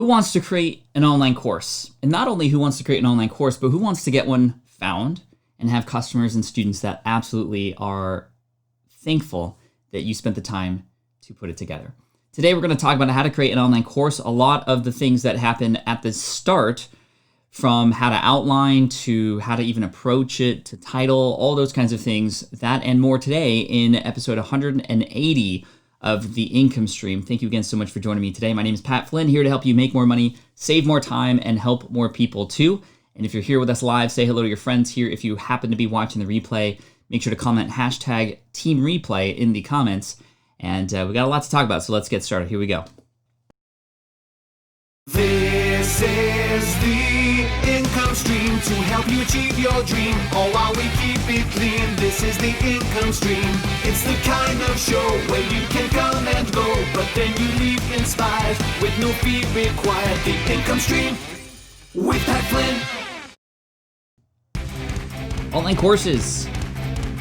Who wants to create an online course? And not only who wants to create an online course, but who wants to get one found and have customers and students that absolutely are thankful that you spent the time to put it together. Today, we're going to talk about how to create an online course. A lot of the things that happen at the start, from how to outline to how to even approach it, to title, all those kinds of things, that and more today in episode 180 of The Income Stream. Thank you again so much for joining me today. My name is Pat Flynn, here to help you make more money, save more time, and help more people too. And if you're here with us live, say hello to your friends here. If you happen to be watching the replay, make sure to comment hashtag Team Replay in the comments. And we got a lot to talk about, so let's get started. Here we go. This is the income stream to help you achieve your dream, all while we keep it clean. This is the income stream. It's the kind of show where you can come and go, but then you leave inspired with no fee required. The income stream with Pat Flynn. Online courses.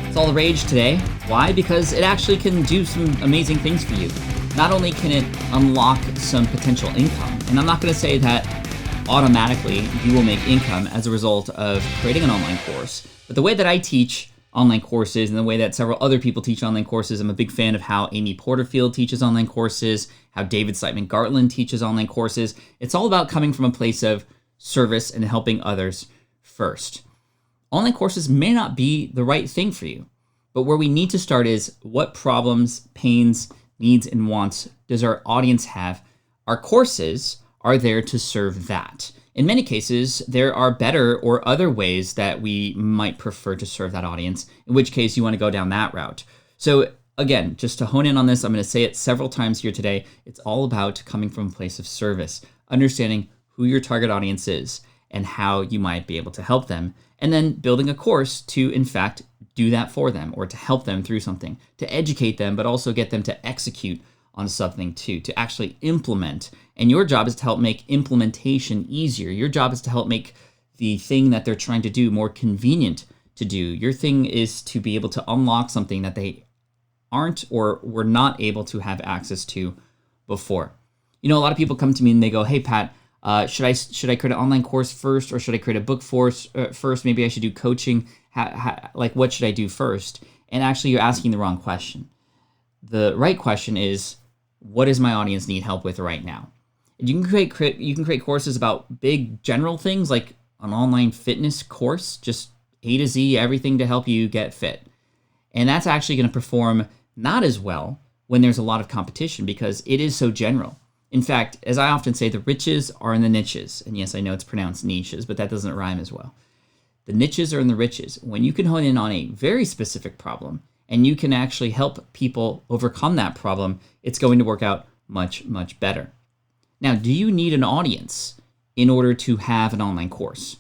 It's all the rage today. Why? Because it actually can do some amazing things for you. Not only can it unlock some potential income, and I'm not going to say that automatically you will make income as a result of creating an online course, but the way that I teach online courses and the way that several other people teach online courses, I'm a big fan of how Amy Porterfield teaches online courses, how David Siteman Gartland teaches online courses. It's all about coming from a place of service and helping others first. Online courses may not be the right thing for you, but where we need to start is what problems, pains, needs, and wants does our audience have? Our courses are there to serve that. In many cases, there are better or other ways that we might prefer to serve that audience, in which case you want to go down that route. So again, just to hone in on this, I'm going to say it several times here today. It's all about coming from a place of service, understanding who your target audience is and how you might be able to help them, and then building a course to, in fact, do that for them or to help them through something, to educate them, but also get them to execute on something too, to actually implement. And your job is to help make implementation easier. Your job is to help make the thing that they're trying to do more convenient to do. Your thing is to be able to unlock something that they aren't or were not able to have access to before. You know, a lot of people come to me and they go, "Hey, Pat, should I create an online course first, or should I create a book first? Maybe I should do coaching. What should I do first?" And actually, you're asking the wrong question. The right question is, what does my audience need help with right now? And you can create courses about big general things like an online fitness course, just A to Z, everything to help you get fit. And that's actually going to perform not as well when there's a lot of competition because it is so general. In fact, as I often say, the riches are in the niches. And yes, I know it's pronounced niches, but that doesn't rhyme as well. The niches are in the riches. When you can hone in on a very specific problem and you can actually help people overcome that problem, it's going to work out much, much better. Now, do you need an audience in order to have an online course?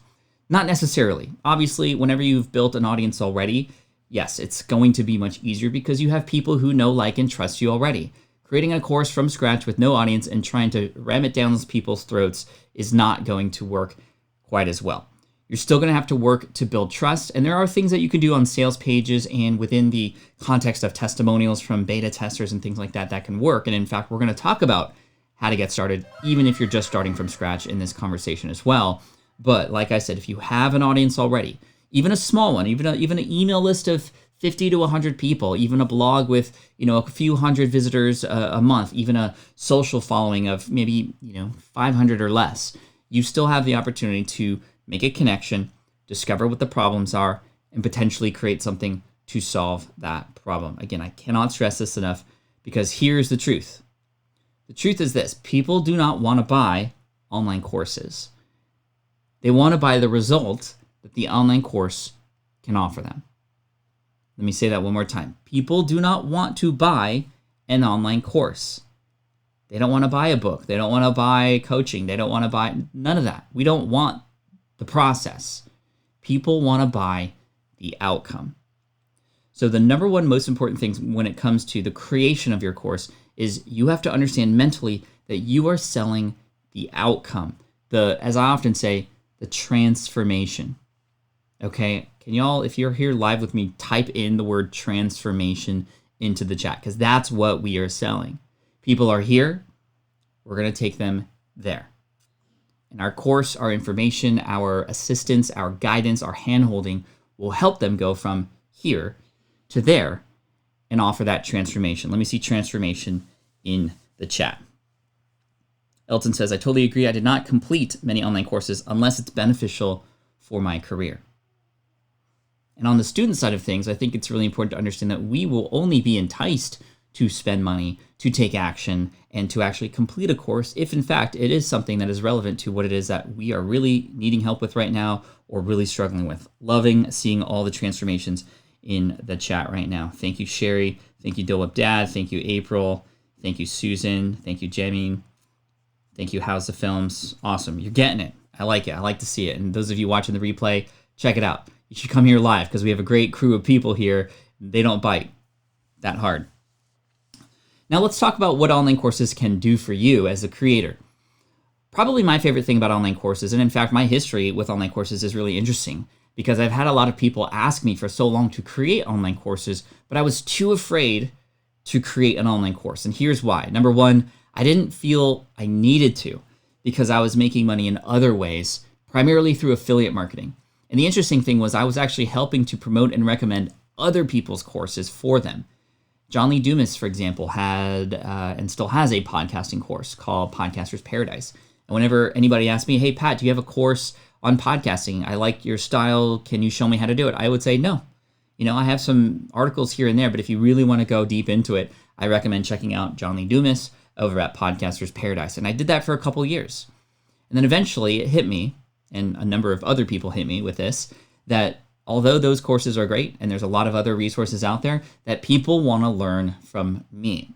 Not necessarily. Obviously, whenever you've built an audience already, yes, it's going to be much easier because you have people who know, like, and trust you already. Creating a course from scratch with no audience and trying to ram it down those people's throats is not going to work quite as well. You're still going to have to work to build trust, and there are things that you can do on sales pages and within the context of testimonials from beta testers and things like that that can work. And in fact, we're going to talk about how to get started, even if you're just starting from scratch in this conversation as well. But like I said, if you have an audience already, even a small one, even an email list of 50 to 100 people, even a blog with, a few hundred visitors a month, even a social following of maybe, 500 or less, you still have the opportunity to make a connection, discover what the problems are, and potentially create something to solve that problem. Again, I cannot stress this enough because here's the truth. The truth is this: people do not want to buy online courses. They want to buy the result that the online course can offer them. Let me say that one more time. People do not want to buy an online course. They don't want to buy a book. They don't want to buy coaching. They don't want to buy none of that. We don't want the process. People want to buy the outcome. So the number one most important thing when it comes to the creation of your course is you have to understand mentally that you are selling the outcome. As I often say, the transformation. Okay, can y'all, if you're here live with me, type in the word transformation into the chat, because that's what we are selling. People are here, we're going to take them there. And our course, our information, our assistance, our guidance, our handholding will help them go from here to there and offer that transformation. Let me see transformation in the chat. Elton says, I totally agree. I did not complete many online courses unless it's beneficial for my career. And on the student side of things, I think it's really important to understand that we will only be enticed to spend money, to take action, and to actually complete a course if, in fact, it is something that is relevant to what it is that we are really needing help with right now or really struggling with. Loving seeing all the transformations in the chat right now. Thank you, Sherry. Thank you, Dilwip Dad. Thank you, April. Thank you, Susan. Thank you, Jamie. Thank you, House of Films. Awesome. You're getting it. I like it. I like to see it. And those of you watching the replay, check it out. You should come here live because we have a great crew of people here. They don't bite that hard. Now let's talk about what online courses can do for you as a creator. Probably my favorite thing about online courses, and in fact my history with online courses is really interesting because I've had a lot of people ask me for so long to create online courses, but I was too afraid to create an online course. And here's why. Number one, I didn't feel I needed to because I was making money in other ways, primarily through affiliate marketing. And the interesting thing was I was actually helping to promote and recommend other people's courses for them. John Lee Dumas, for example, had and still has a podcasting course called Podcaster's Paradise. And whenever anybody asks me, hey, Pat, do you have a course on podcasting? I like your style. Can you show me how to do it? I would say no. You know, I have some articles here and there, but if you really want to go deep into it, I recommend checking out John Lee Dumas over at Podcaster's Paradise. And I did that for a couple years. And then eventually it hit me, and a number of other people hit me with this, that although those courses are great and there's a lot of other resources out there, that people want to learn from me,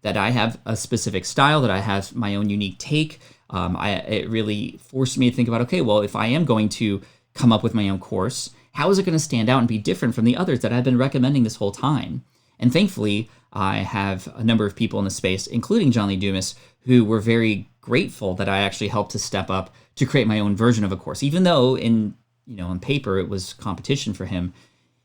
that I have a specific style, that I have my own unique take. It really forced me to think about, okay, well, if I am going to come up with my own course, how is it going to stand out and be different from the others that I've been recommending this whole time? And thankfully, I have a number of people in the space, including John Lee Dumas, who were very grateful that I actually helped to step up to create my own version of a course, even though on paper it was competition for him.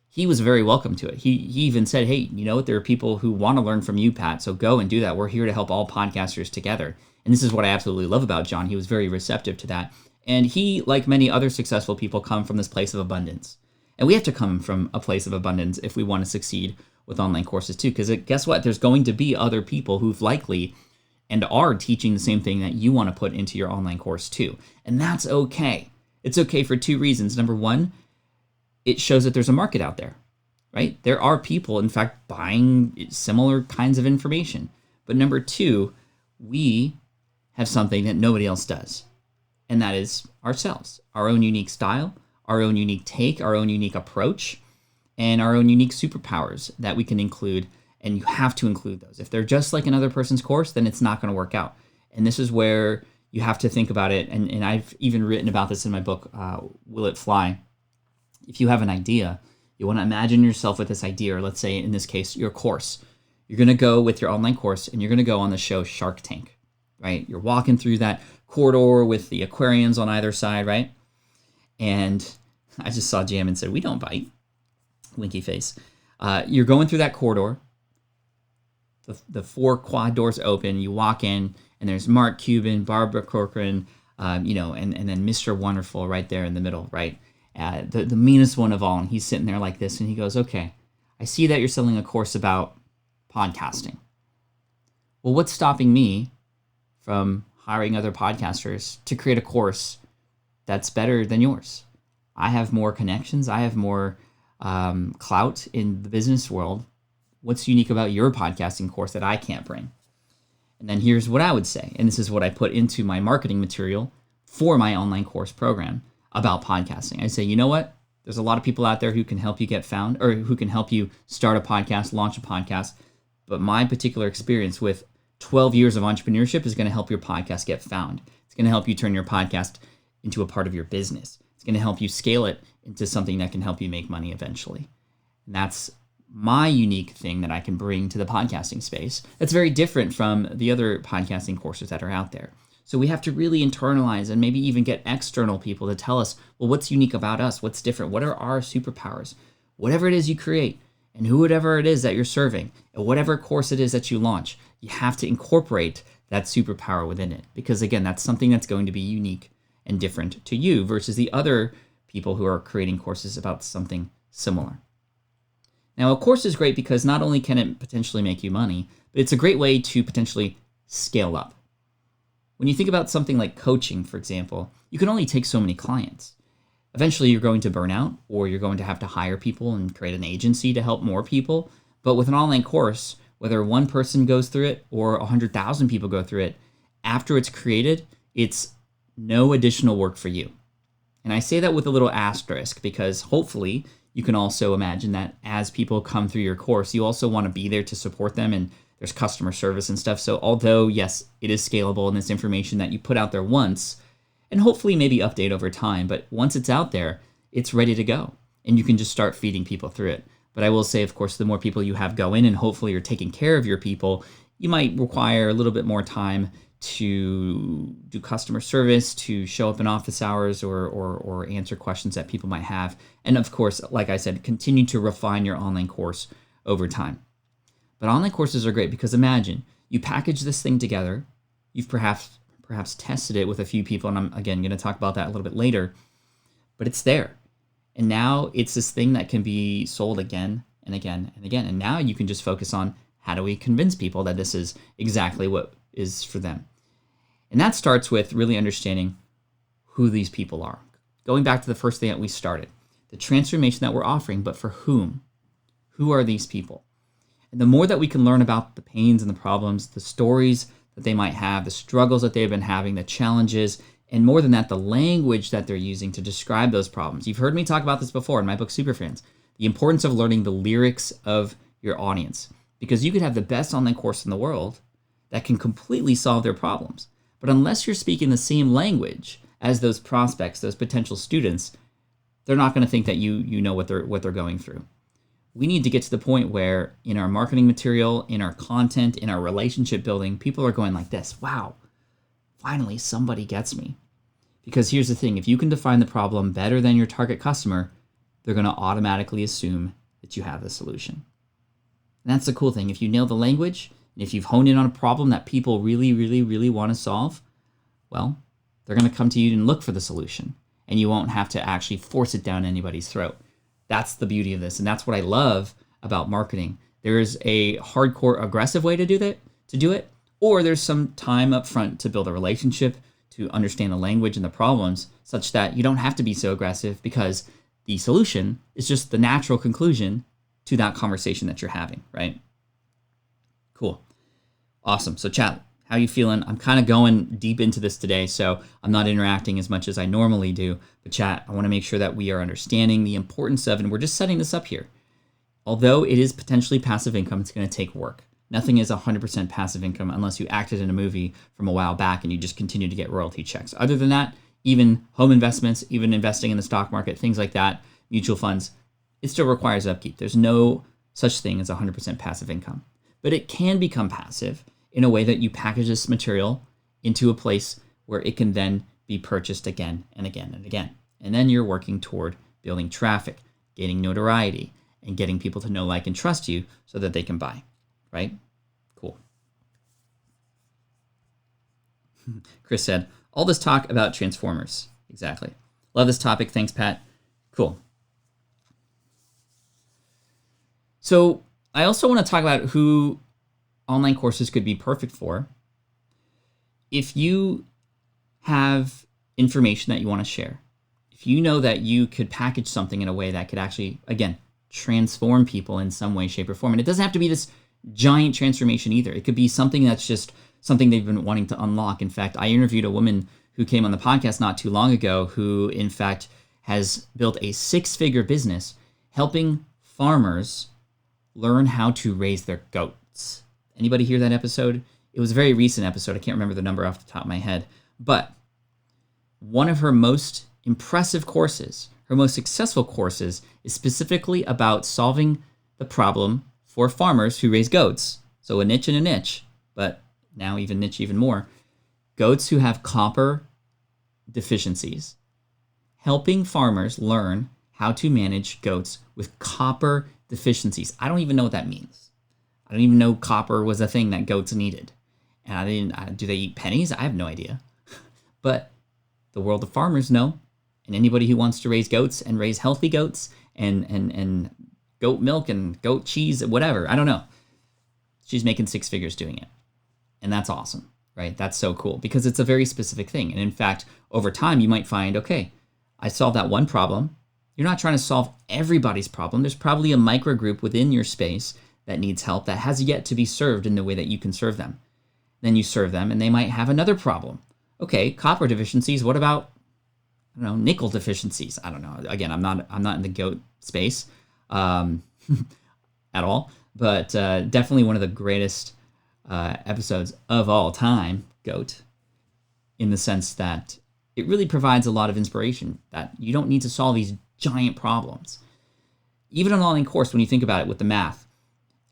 He was very welcome to it. He even said, hey, you know what? There are people who want to learn from you, Pat, so go and do that. We're here to help all podcasters together. And this is what I absolutely love about John. He was very receptive to that. And he, like many other successful people, come from this place of abundance. And we have to come from a place of abundance if we want to succeed with online courses too. Because guess what? There's going to be other people who've likely and are teaching the same thing that you want to put into your online course too. And that's okay. It's okay for two reasons. Number one, it shows that there's a market out there, right? There are people, in fact, buying similar kinds of information. But number two, we have something that nobody else does. And that is ourselves, our own unique style, our own unique take, our own unique approach, and our own unique superpowers that we can include. And you have to include those. If they're just like another person's course, then it's not going to work out. And this is where you have to think about it. And I've even written about this in my book, Will It Fly? If you have an idea, you want to imagine yourself with this idea, or let's say in this case, your course. You're going to go with your online course and you're going to go on the show Shark Tank, right? You're walking through that corridor with the aquariums on either side, right? And I just saw Jam and said, we don't bite. Winky face. You're going through that corridor. The 4 quad doors open. You walk in and there's Mark Cuban, Barbara Corcoran, and then Mr. Wonderful right there in the middle, right? The meanest one of all. And he's sitting there like this and he goes, okay, I see that you're selling a course about podcasting. Well, what's stopping me from hiring other podcasters to create a course that's better than yours? I have more connections. I have more clout in the business world. What's unique about your podcasting course that I can't bring? And then here's what I would say. And this is what I put into my marketing material for my online course program about podcasting. I say, you know what? There's a lot of people out there who can help you get found, or who can help you start a podcast, launch a podcast. But my particular experience with 12 years of entrepreneurship is going to help your podcast get found. It's going to help you turn your podcast into a part of your business. It's going to help you scale it into something that can help you make money eventually. And that's my unique thing that I can bring to the podcasting space. That's very different from the other podcasting courses that are out there. So we have to really internalize and maybe even get external people to tell us, well, what's unique about us? What's different? What are our superpowers? Whatever it is you create and whoever it is that you're serving and whatever course it is that you launch, you have to incorporate that superpower within it. Because again, that's something that's going to be unique and different to you versus the other people who are creating courses about something similar. Now, a course is great because not only can it potentially make you money, but it's a great way to potentially scale up. When you think about something like coaching, for example, you can only take so many clients. Eventually, you're going to burn out, or you're going to have to hire people and create an agency to help more people. But with an online course, whether one person goes through it or 100,000 people go through it, after it's created, it's no additional work for you. And I say that with a little asterisk because hopefully you can also imagine that as people come through your course, you also want to be there to support them, and there's customer service and stuff. So although, yes, it is scalable and it's information that you put out there once and hopefully maybe update over time, but once it's out there, it's ready to go and you can just start feeding people through it. But I will say, of course, the more people you have go in and hopefully you're taking care of your people, you might require a little bit more time to do customer service, to show up in office hours or answer questions that people might have. And of course, like I said, continue to refine your online course over time. But online courses are great because imagine you package this thing together. You've perhaps tested it with a few people, and I'm again going to talk about that a little bit later, but it's there. And now it's this thing that can be sold again and again and again. And now you can just focus on how do we convince people that this is exactly what is for them. And that starts with really understanding who these people are. Going back to the first thing that we started, the transformation that we're offering, but for whom? Who are these people? And the more that we can learn about the pains and the problems, the stories that they might have, the struggles that they've been having, the challenges, and more than that, the language that they're using to describe those problems. You've heard me talk about this before in my book, Superfans, the importance of learning the lyrics of your audience, because you could have the best online course in the world that can completely solve their problems. But unless you're speaking the same language as those prospects, those potential students, they're not going to think that you know what they're going through. We need to get to the point where in our marketing material, in our content, in our relationship building, people are going like this, wow, finally somebody gets me. Because here's the thing, if you can define the problem better than your target customer, they're going to automatically assume that you have the solution. And that's the cool thing. If you nail the language, and if you've honed in on a problem that people really, really, really want to solve, well, they're going to come to you and look for the solution. And you won't have to actually force it down anybody's throat. That's the beauty of this. And that's what I love about marketing. There is a hardcore aggressive way to do it, or there's some time up front to build a relationship, to understand the language and the problems such that you don't have to be so aggressive because the solution is just the natural conclusion to that conversation that you're having, right? Cool. Awesome. So chat, how you feeling? I'm kind of going deep into this today, so I'm not interacting as much as I normally do. But chat, I want to make sure that we are understanding the importance of, and we're just setting this up here. Although it is potentially passive income, it's going to take work. Nothing is 100% passive income unless you acted in a movie from a while back and you just continue to get royalty checks. Other than that, even home investments, even investing in the stock market, things like that, mutual funds, it still requires upkeep. There's no such thing as 100% passive income. But it can become passive in a way that you package this material into a place where it can then be purchased again and again and again. And then you're working toward building traffic, gaining notoriety, and getting people to know, like, and trust you so that they can buy, right? Cool. Chris said, all this talk about transformers. Exactly. Love this topic. Thanks, Pat. Cool. So I also want to talk about who online courses could be perfect for. If you have information that you want to share, if you know that you could package something in a way that could actually, again, transform people in some way, shape, or form. And it doesn't have to be this giant transformation either. It could be something that's just something they've been wanting to unlock. In fact, I interviewed a woman who came on the podcast not too long ago who, in fact, has built a 6-figure business helping farmers learn how to raise their goats. Anybody hear that episode? It was a very recent episode. I can't remember the number off the top of my head. But one of her most impressive courses, her most successful courses, is specifically about solving the problem for farmers who raise goats. So a niche and a niche, but now even niche even more. Goats who have copper deficiencies. Helping farmers learn how to manage goats with copper deficiencies. I don't even know what that means. I don't even know copper was a thing that goats needed. And do they eat pennies? I have no idea. But the world of farmers know, and anybody who wants to raise goats and raise healthy goats and goat milk and goat cheese, whatever, I don't know. She's making 6 figures doing it. And that's awesome, right? That's so cool because it's a very specific thing. And in fact, over time, you might find, okay, I solved that one problem. You're not trying to solve everybody's problem. There's probably a micro group within your space that needs help that has yet to be served in the way that you can serve them. Then you serve them and they might have another problem. Okay, copper deficiencies. What about, I don't know, nickel deficiencies? I don't know. Again, I'm not in the goat space at all, but definitely one of the greatest episodes of all time, goat, in the sense that it really provides a lot of inspiration that you don't need to solve these giant problems. Even an online course, when you think about it with the math,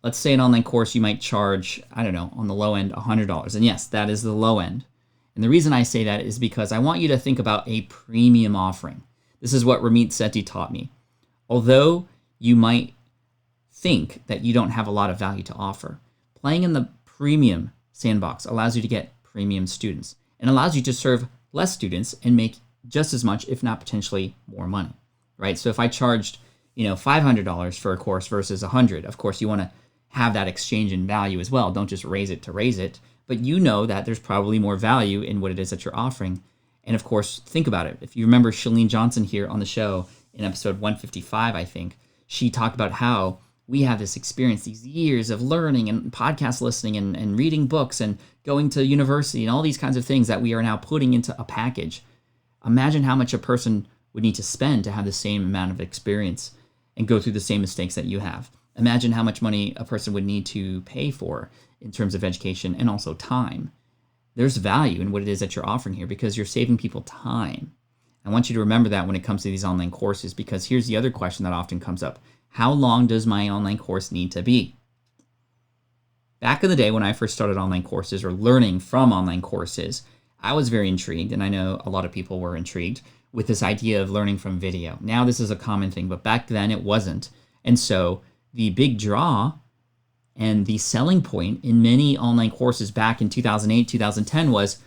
let's say an online course you might charge, I don't know, on the low end, $100. And yes, that is the low end. And the reason I say that is because I want you to think about a premium offering. This is what Ramit Sethi taught me. Although you might think that you don't have a lot of value to offer, playing in the premium sandbox allows you to get premium students and allows you to serve less students and make just as much, if not potentially more money, right? So if I charged, $500 for a course versus $100, of course you want to have that exchange in value as well. Don't just raise it to raise it, but you know that there's probably more value in what it is that you're offering. And of course, think about it. If you remember Shalene Johnson here on the show in episode 155, I think, she talked about how we have this experience, these years of learning and podcast listening and reading books and going to university and all these kinds of things that we are now putting into a package. Imagine how much a person would need to spend to have the same amount of experience and go through the same mistakes that you have. Imagine how much money a person would need to pay for in terms of education and also time. There's value in what it is that you're offering here because you're saving people time. I want you to remember that when it comes to these online courses, because here's the other question that often comes up. How long does my online course need to be? Back in the day when I first started online courses or learning from online courses, I was very intrigued, and I know a lot of people were intrigued with this idea of learning from video. Now this is a common thing, but back then it wasn't. And so the big draw and the selling point in many online courses back in 2008, 2010 was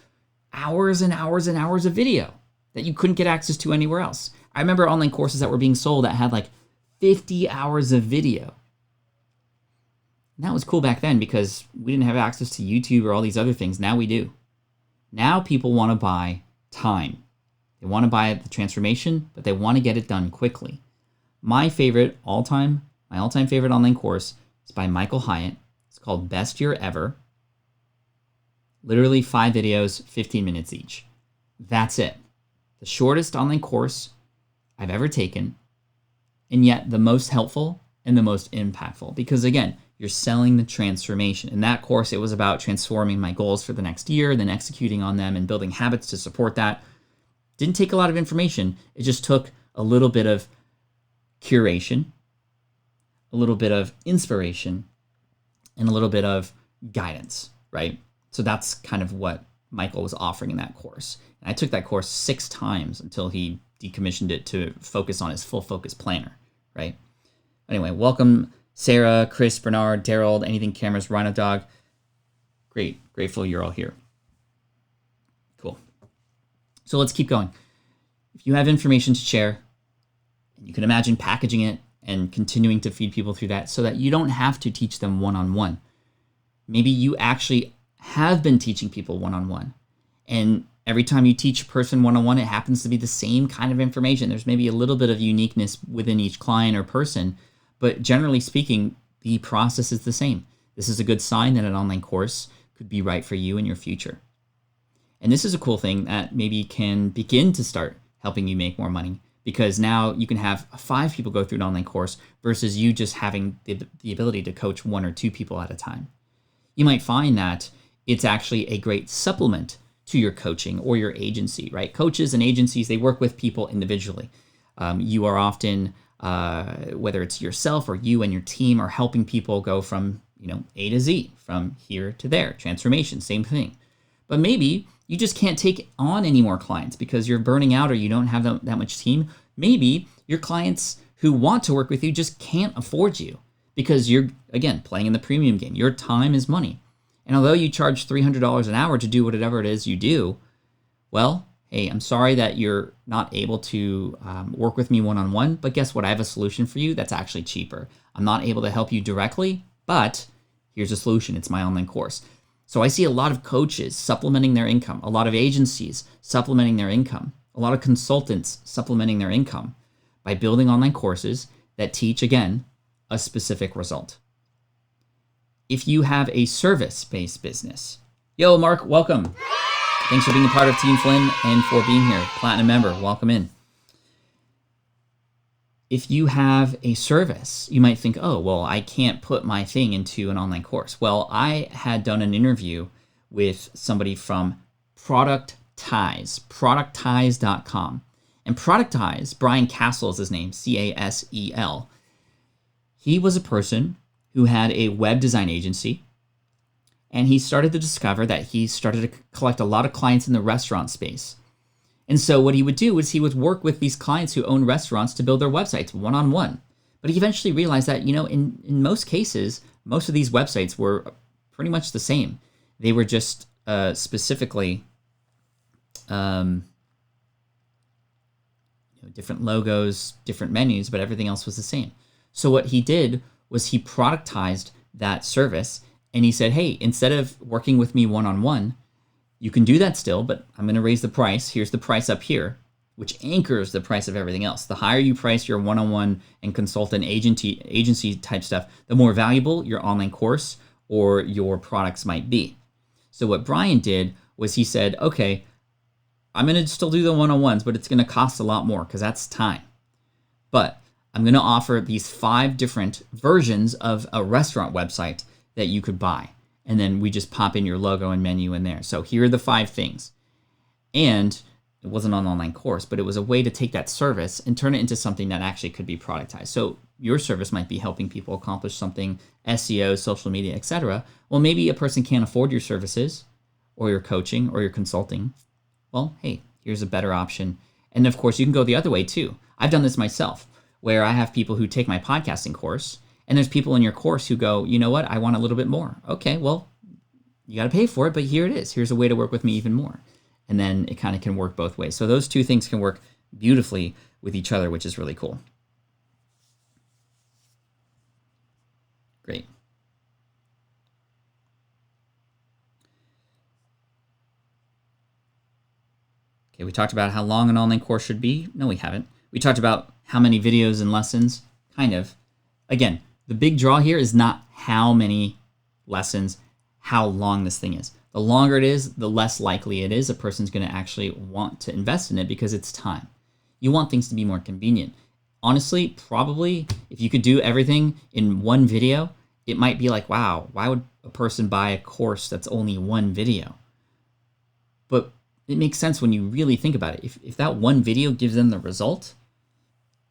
hours and hours and hours of video that you couldn't get access to anywhere else. I remember online courses that were being sold that had like 50 hours of video. And that was cool back then because we didn't have access to YouTube or all these other things. Now we do. Now people want to buy time. They want to buy the transformation, but they want to get it done quickly. My all-time favorite online course is by Michael Hyatt. It's called Best Year Ever. Literally 5 videos, 15 minutes each. That's it. The shortest online course I've ever taken, and yet the most helpful and the most impactful. Because again, you're selling the transformation. In that course, it was about transforming my goals for the next year, then executing on them and building habits to support that. Didn't take a lot of information. It just took a little bit of curation, a little bit of inspiration, and a little bit of guidance, right? So that's kind of what Michael was offering in that course. And I took that course 6 times until he decommissioned it to focus on his full focus planner, right? Anyway, welcome Sarah, Chris, Bernard, Daryl, Anything Cameras, Rhino Dog. Great, grateful you're all here. Cool. So let's keep going. If you have information to share, and you can imagine packaging it and continuing to feed people through that so that you don't have to teach them one-on-one. Maybe you actually have been teaching people one-on-one. And every time you teach a person one-on-one, it happens to be the same kind of information. There's maybe a little bit of uniqueness within each client or person, but generally speaking, the process is the same. This is a good sign that an online course could be right for you in your future. And this is a cool thing that maybe can begin to start helping you make more money, because now you can have 5 people go through an online course versus you just having the ability to coach 1 or 2 people at a time. You might find that it's actually a great supplement to your coaching or your agency, right? Coaches and agencies, they work with people individually. You are often, whether it's yourself or you and your team, are helping people go from A to Z, from here to there. Transformation, same thing. But maybe you just can't take on any more clients because you're burning out or you don't have that much team. Maybe your clients who want to work with you just can't afford you because you're, again, playing in the premium game. Your time is money. And although you charge $300 an hour to do whatever it is you do, well, hey, I'm sorry that you're not able to work with me one-on-one, but guess what? I have a solution for you that's actually cheaper. I'm not able to help you directly, but here's a solution. It's my online course. So I see a lot of coaches supplementing their income, a lot of agencies supplementing their income, a lot of consultants supplementing their income by building online courses that teach, again, a specific result. If you have a service-based business, yo, Mark, welcome. Thanks for being a part of Team Flynn and for being here. Platinum member, welcome in. If you have a service, you might think, oh, well, I can't put my thing into an online course. Well, I had done an interview with somebody from productize.com. And Productize, Brian Castle is his name, C-A-S-E-L. He was a person who had a web design agency, and he started to discover that he started to collect a lot of clients in the restaurant space. And so what he would do is he would work with these clients who own restaurants to build their websites one-on-one. But he eventually realized that, in most cases, most of these websites were pretty much the same. They were just specifically different logos, different menus, but everything else was the same. So what he did was he productized that service, and he said, hey, instead of working with me one-on-one, you can do that still, but I'm going to raise the price. Here's the price up here, which anchors the price of everything else. The higher you price your one-on-one and consultant agency type stuff, the more valuable your online course or your products might be. So what Brian did was he said, okay, I'm going to still do the one-on-ones, but it's going to cost a lot more because that's time. But I'm going to offer these 5 different versions of a restaurant website that you could buy. And then we just pop in your logo and menu in there. So here are the 5 things. And it wasn't an online course, but it was a way to take that service and turn it into something that actually could be productized. So your service might be helping people accomplish something, SEO, social media, etc. Well, maybe a person can't afford your services or your coaching or your consulting. Well, hey, here's a better option. And of course, you can go the other way too. I've done this myself, where I have people who take my podcasting course, and there's people in your course who go, you know what, I want a little bit more. Okay, well, you got to pay for it, but here it is. Here's a way to work with me even more. And then it kind of can work both ways. So those two things can work beautifully with each other, which is really cool. Great. Okay, we talked about how long an online course should be. No, we haven't. We talked about how many videos and lessons, kind of. Again, the big draw here is not how many lessons, how long this thing is. The longer it is, the less likely it is a person's going to actually want to invest in it because it's time. You want things to be more convenient. Honestly, probably if you could do everything in one video, it might be like, wow, why would a person buy a course that's only one video? But it makes sense when you really think about it. If that one video gives them the result,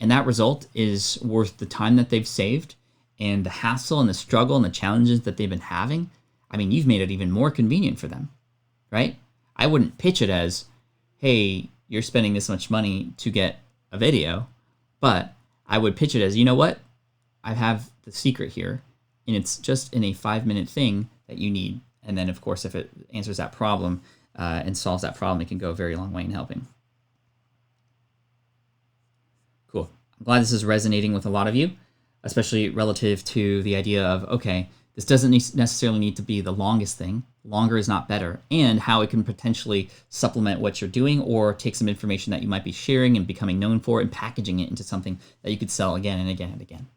and that result is worth the time that they've saved and the hassle and the struggle and the challenges that they've been having, I mean, you've made it even more convenient for them, right? I wouldn't pitch it as, hey, you're spending this much money to get a video, but I would pitch it as, you know what? I have the secret here, and it's just in a 5-minute thing that you need. And then, of course, if it answers that problem and solves that problem, it can go a very long way in helping. Cool. I'm glad this is resonating with a lot of you, especially relative to the idea of, okay, this doesn't necessarily need to be the longest thing. Longer is not better. And how it can potentially supplement what you're doing or take some information that you might be sharing and becoming known for and packaging it into something that you could sell again and again and again.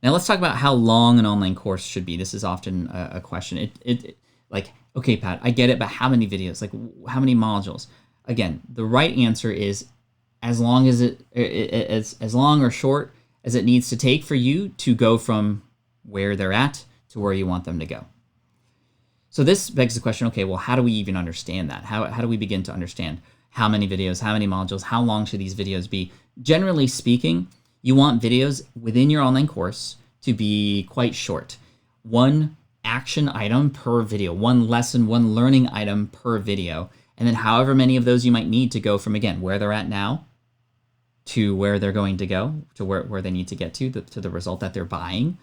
Now let's talk about how long an online course should be. This is often a question. It like, okay, Pat, I get it, but how many videos? Like, how many modules? Again, the right answer is as long as as long or short as it needs to take for you to go from where they're at to where you want them to go. So this begs the question, okay, well, how do we even understand that? How do we begin to understand how many videos, how many modules, how long should these videos be? Generally speaking, you want videos within your online course to be quite short. One action item per video, one lesson, one learning item per video, and then however many of those you might need to go from, again, where they're at now to where they're going to go, to where they need to get to the result that they're buying.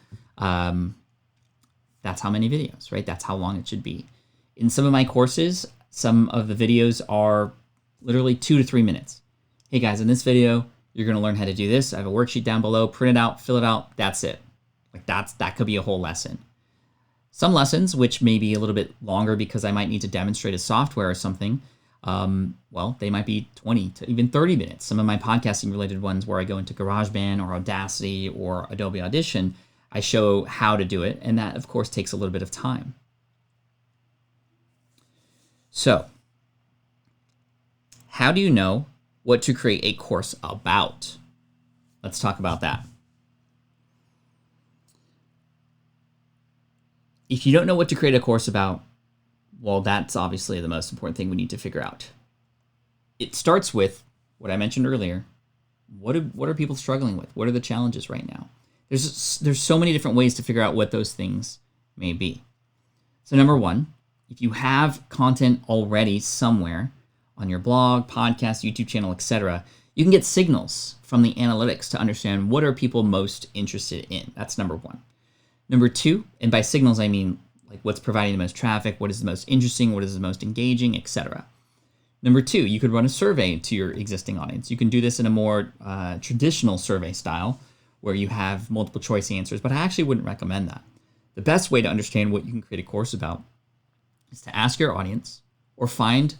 That's how many videos, right? That's how long it should be. In some of my courses, some of the videos are literally 2 to 3 minutes. Hey guys, in this video, you're going to learn how to do this. I have a worksheet down below. Print it out, fill it out. That's it. Like that could be a whole lesson. Some lessons, which may be a little bit longer because I might need to demonstrate a software or something, well, they might be 20 to even 30 minutes. Some of my podcasting related ones where I go into GarageBand or Audacity or Adobe Audition, I show how to do it. And that, of course, takes a little bit of time. So, how do you know what to create a course about? Let's talk about that. If you don't know what to create a course about, well, that's obviously the most important thing we need to figure out. It starts with what I mentioned earlier. What are people struggling with? What are the challenges right now? There's so many different ways to figure out what those things may be. So number one, if you have content already somewhere on your blog, podcast, YouTube channel, etc., you can get signals from the analytics to understand what are people most interested in. That's number one. Number two, and by signals I mean like what's providing the most traffic, what is the most interesting, what is the most engaging, etc. Number two, you could run a survey to your existing audience. You can do this in a more traditional survey style where you have multiple choice answers, but I actually wouldn't recommend that. The best way to understand what you can create a course about is to ask your audience or find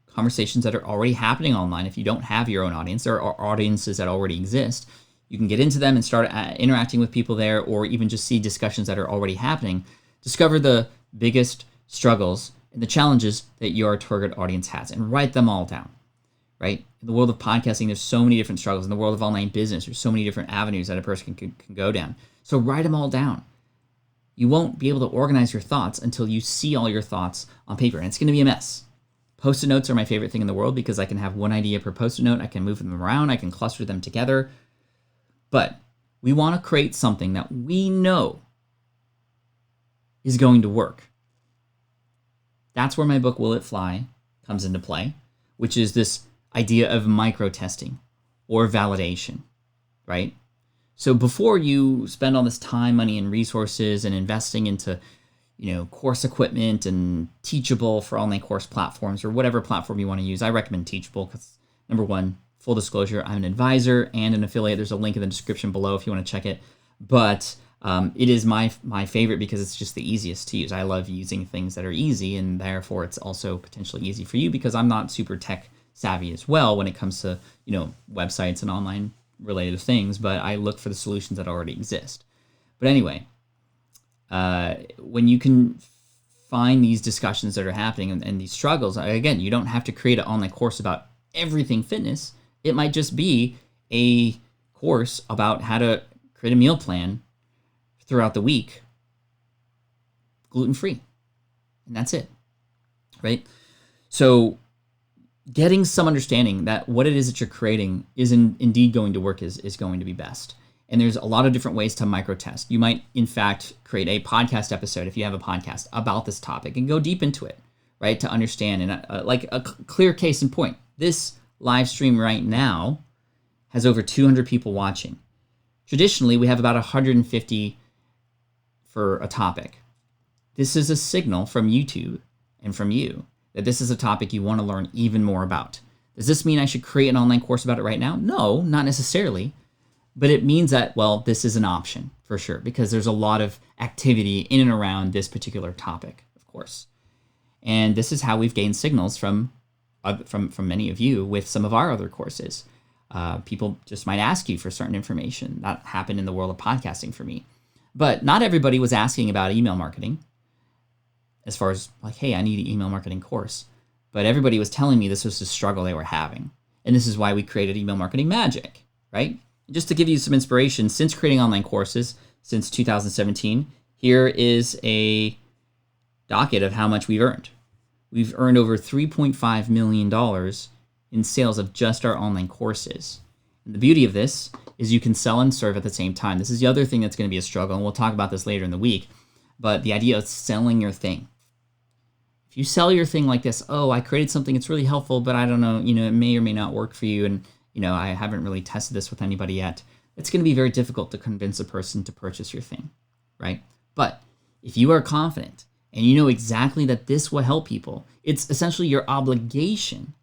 conversations that are already happening online. If you don't have your own audience, there are audiences that already exist. You can get into them and start interacting with people there, or even just see discussions that are already happening. Discover the biggest struggles and the challenges that your target audience has and write them all down, right? In the world of podcasting, there's so many different struggles. In the world of online business, there's so many different avenues that a person can go down. So write them all down. You won't be able to organize your thoughts until you see all your thoughts on paper, and it's going to be a mess. Post-it notes are my favorite thing in the world because I can have one idea per post-it note. I can move them around. I can cluster them together. But we want to create something that we know is going to work. That's where my book, Will It Fly, comes into play, which is this idea of micro-testing or validation, right? So before you spend all this time, money, and resources and investing into, course equipment and Teachable for online course platforms or whatever platform you want to use, I recommend Teachable because, number one, full disclosure, I'm an advisor and an affiliate. There's a link in the description below if you want to check it. But it is my favorite because it's just the easiest to use. I love using things that are easy, and therefore it's also potentially easy for you because I'm not super tech savvy as well when it comes to websites and online related things. But I look for the solutions that already exist. But anyway, when you can find these discussions that are happening and these struggles, again, you don't have to create an online course about everything fitness. It might just be a course about how to create a meal plan throughout the week, gluten-free. And that's it, right? So getting some understanding that what it is that you're creating is indeed going to work is going to be best. And there's a lot of different ways to micro-test. You might, in fact, create a podcast episode if you have a podcast about this topic and go deep into it, right, to understand. And like a clear case in point, this live stream right now has over 200 people watching. Traditionally, we have about 150 for a topic. This is a signal from YouTube and from you that this is a topic you want to learn even more about. Does this mean I should create an online course about it right now? No, not necessarily. But it means that, well, this is an option for sure because there's a lot of activity in and around this particular topic, of course. And this is how we've gained signals from many of you with some of our other courses. People just might ask you for certain information. That happened in the world of podcasting for me. But not everybody was asking about email marketing as far as like, hey, I need an email marketing course. But everybody was telling me this was the struggle they were having. And this is why we created Email Marketing Magic, right? Just to give you some inspiration, since creating online courses since 2017, here is a docket of how much we've earned. We've earned over $3.5 million in sales of just our online courses. And the beauty of this is you can sell and serve at the same time. This is the other thing that's going to be a struggle, and we'll talk about this later in the week. But the idea of selling your thing. If you sell your thing like this, oh, I created something, it's really helpful, but I don't know, it may or may not work for you, and I haven't really tested this with anybody yet. It's going to be very difficult to convince a person to purchase your thing, right? But if you are confident and you know exactly that this will help people, it's essentially your obligation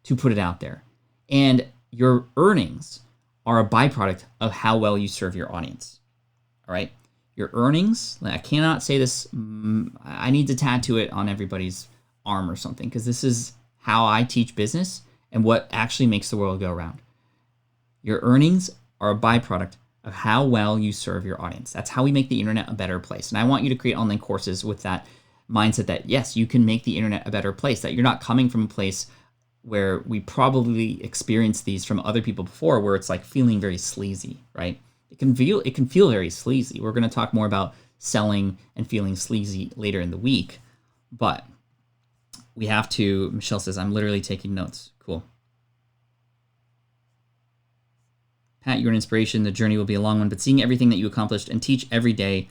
to put it out there. And your earnings are a byproduct of how well you serve your audience. All right? Your earnings, I cannot say this, I need to tattoo it on everybody's arm or something, because this is how I teach business and what actually makes the world go round. Your earnings are a byproduct of how well you serve your audience. That's how we make the internet a better place. And I want you to create online courses with that mindset that, yes, you can make the internet a better place, that you're not coming from a place where we probably experienced these from other people before, where it's like feeling very sleazy, right? It can feel very sleazy. We're going to talk more about selling and feeling sleazy later in the week, but we have to. Michelle says, I'm literally taking notes. Cool. Pat, you're an inspiration. The journey will be a long one, but seeing everything that you accomplished and teach every day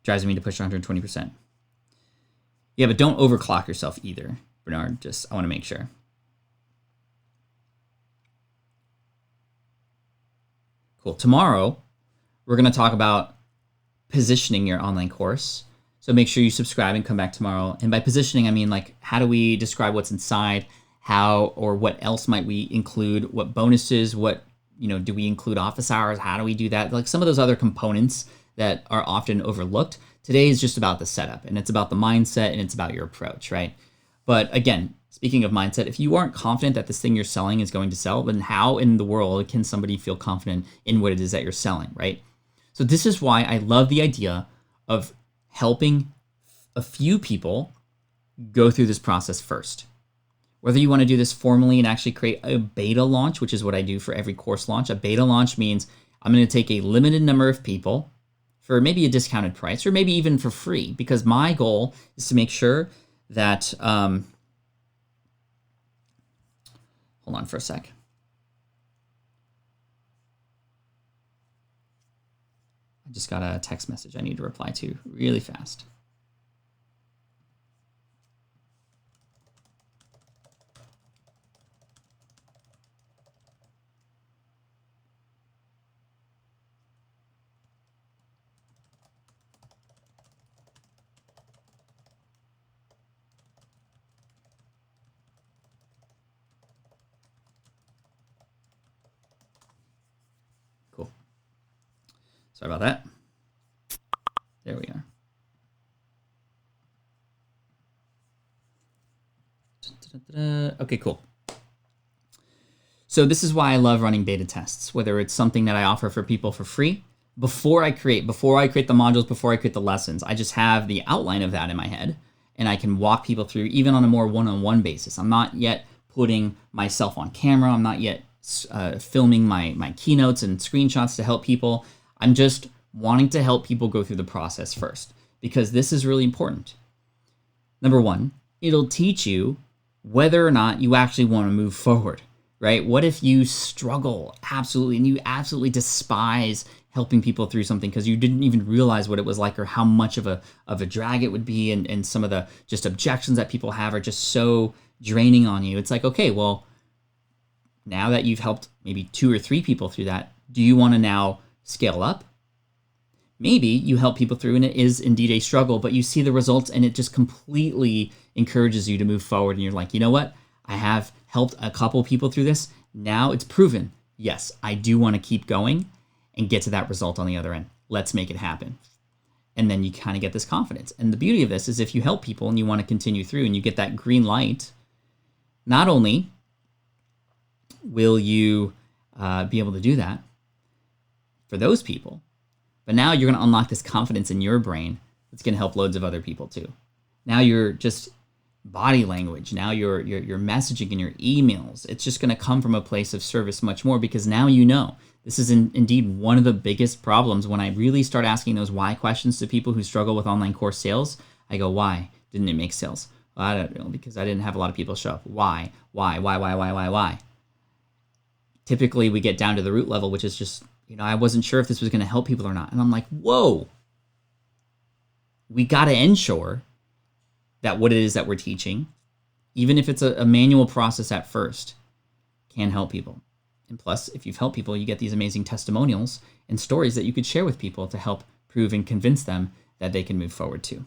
drives me to push 120%. Yeah, but don't overclock yourself either, Bernard. I want to make sure. Cool. Tomorrow, we're going to talk about positioning your online course. So make sure you subscribe and come back tomorrow. And by positioning, I mean, like, how do we describe what's inside? How or what else might we include? What bonuses? What, do we include office hours? How do we do that? Like some of those other components that are often overlooked. Today is just about the setup, and it's about the mindset, and it's about your approach, right? But again, speaking of mindset, if you aren't confident that this thing you're selling is going to sell, then how in the world can somebody feel confident in what it is that you're selling, right? So this is why I love the idea of helping a few people go through this process first. Whether you want to do this formally and actually create a beta launch, which is what I do for every course launch. A beta launch means I'm going to take a limited number of people for maybe a discounted price or maybe even for free, because my goal is to make sure that, hold on for a sec. I just got a text message I need to reply to really fast. Cool. Sorry about that. There we are. Okay, cool. So this is why I love running beta tests, whether it's something that I offer for people for free. Before I create the modules, before I create the lessons, I just have the outline of that in my head, and I can walk people through even on a more one-on-one basis. I'm not yet putting myself on camera. I'm not yet filming my keynotes and screenshots to help people. I'm just wanting to help people go through the process first, because this is really important. Number one, it'll teach you whether or not you actually want to move forward, right? What if you struggle absolutely and you absolutely despise helping people through something because you didn't even realize what it was like or how much of a drag it would be, and some of the just objections that people have are just so draining on you. It's like, okay, well, now that you've helped maybe 2 or 3 people through that, do you want to now scale up? Maybe you help people through and it is indeed a struggle, but you see the results and it just completely encourages you to move forward. And you're like, you know what? I have helped a couple people through this. Now it's proven. Yes, I do want to keep going and get to that result on the other end. Let's make it happen. And then you kind of get this confidence. And the beauty of this is if you help people and you want to continue through and you get that green light, not only will you be able to do that for those people, but now you're going to unlock this confidence in your brain that's going to help loads of other people too. Now you're just body language. Now your messaging and your emails, it's just going to come from a place of service much more, because now you know. This is indeed one of the biggest problems when I really start asking those why questions to people who struggle with online course sales. I go, why didn't it make sales? Well, I don't know, because I didn't have a lot of people show up. Why? Typically we get down to the root level, which is just, I wasn't sure if this was going to help people or not. And I'm like, whoa, we got to ensure that what it is that we're teaching, even if it's a manual process at first, can help people. And plus, if you've helped people, you get these amazing testimonials and stories that you could share with people to help prove and convince them that they can move forward too,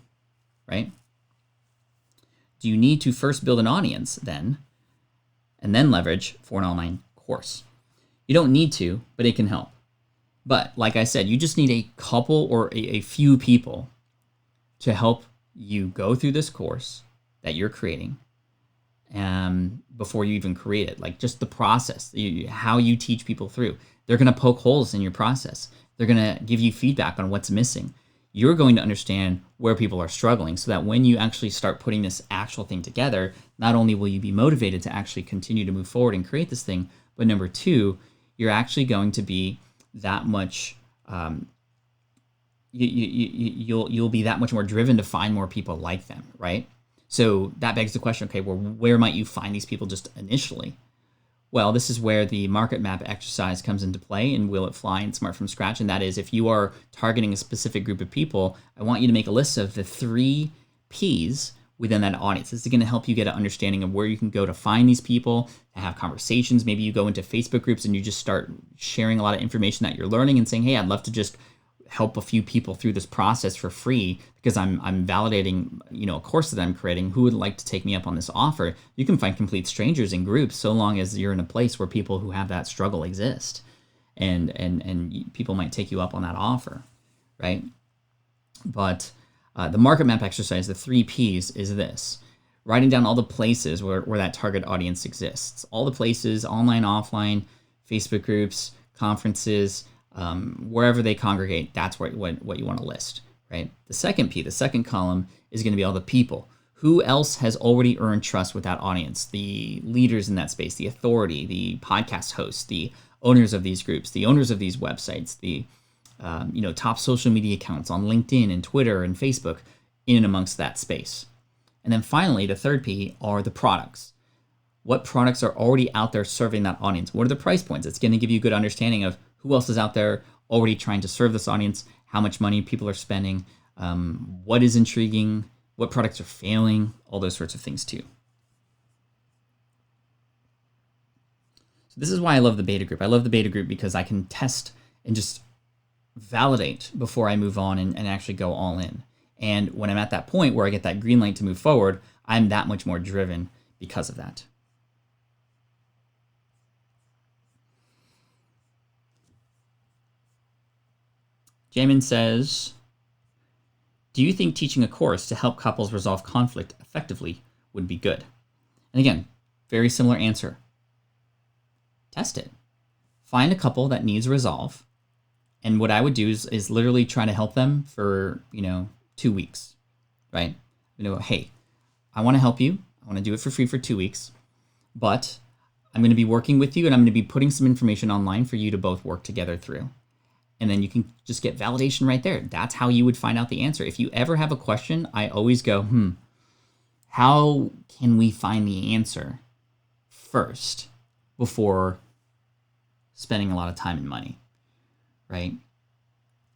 right? Do you need to first build an audience then? and then leverage for an online course. You don't need to, but it can help. But like I said, you just need a couple or a few people to help you go through this course that you're creating before you even create it. Like just the process, how you teach people through. They're going to poke holes in your process. They're going to give you feedback on what's missing. You're going to understand where people are struggling so that when you actually start putting this actual thing together, not only will you be motivated to actually continue to move forward and create this thing, but number two, you're actually going to be that much, you'll be that much more driven to find more people like them, right? So that begs the question, okay, well, where might you find these people just initially? Well, this is where the market map exercise comes into play in Will It Fly and Smart from Scratch. And that is, if you are targeting a specific group of people, I want you to make a list of the 3 Ps within that audience. This is going to help you get an understanding of where you can go to find these people, to have conversations. Maybe you go into Facebook groups and you just start sharing a lot of information that you're learning and saying, hey, I'd love to just help a few people through this process for free because I'm validating, a course that I'm creating. Who would like to take me up on this offer? You can find complete strangers in groups so long as you're in a place where people who have that struggle exist, and people might take you up on that offer, right? But the market map exercise, the 3 Ps, is this: writing down all the places where that target audience exists, all the places, online, offline, Facebook groups, conferences, wherever they congregate. That's what you want to list, right? The second P, the second column, is going to be all the people. Who else has already earned trust with that audience? The leaders in that space, the authority, the podcast hosts, the owners of these groups, the owners of these websites, the top social media accounts on LinkedIn and Twitter and Facebook, in and amongst that space. And then finally, the third P are the products. What products are already out there serving that audience? What are the price points? It's going to give you a good understanding of who else is out there already trying to serve this audience, how much money people are spending, what is intriguing, what products are failing, all those sorts of things too. So this is why I love the beta group. I love the beta group because I can test and just validate before I move on and actually go all in. And when I'm at that point where I get that green light to move forward, I'm that much more driven because of that. Jamin says, do you think teaching a course to help couples resolve conflict effectively would be good? And again, very similar answer. Test it. Find a couple that needs resolve. And what I would do is literally try to help them for, 2 weeks, right? Hey, I want to help you. I want to do it for free for 2 weeks, but I'm going to be working with you and I'm going to be putting some information online for you to both work together through. And then you can just get validation right there. That's how you would find out the answer. If you ever have a question, I always go, how can we find the answer first before spending a lot of time and money, right?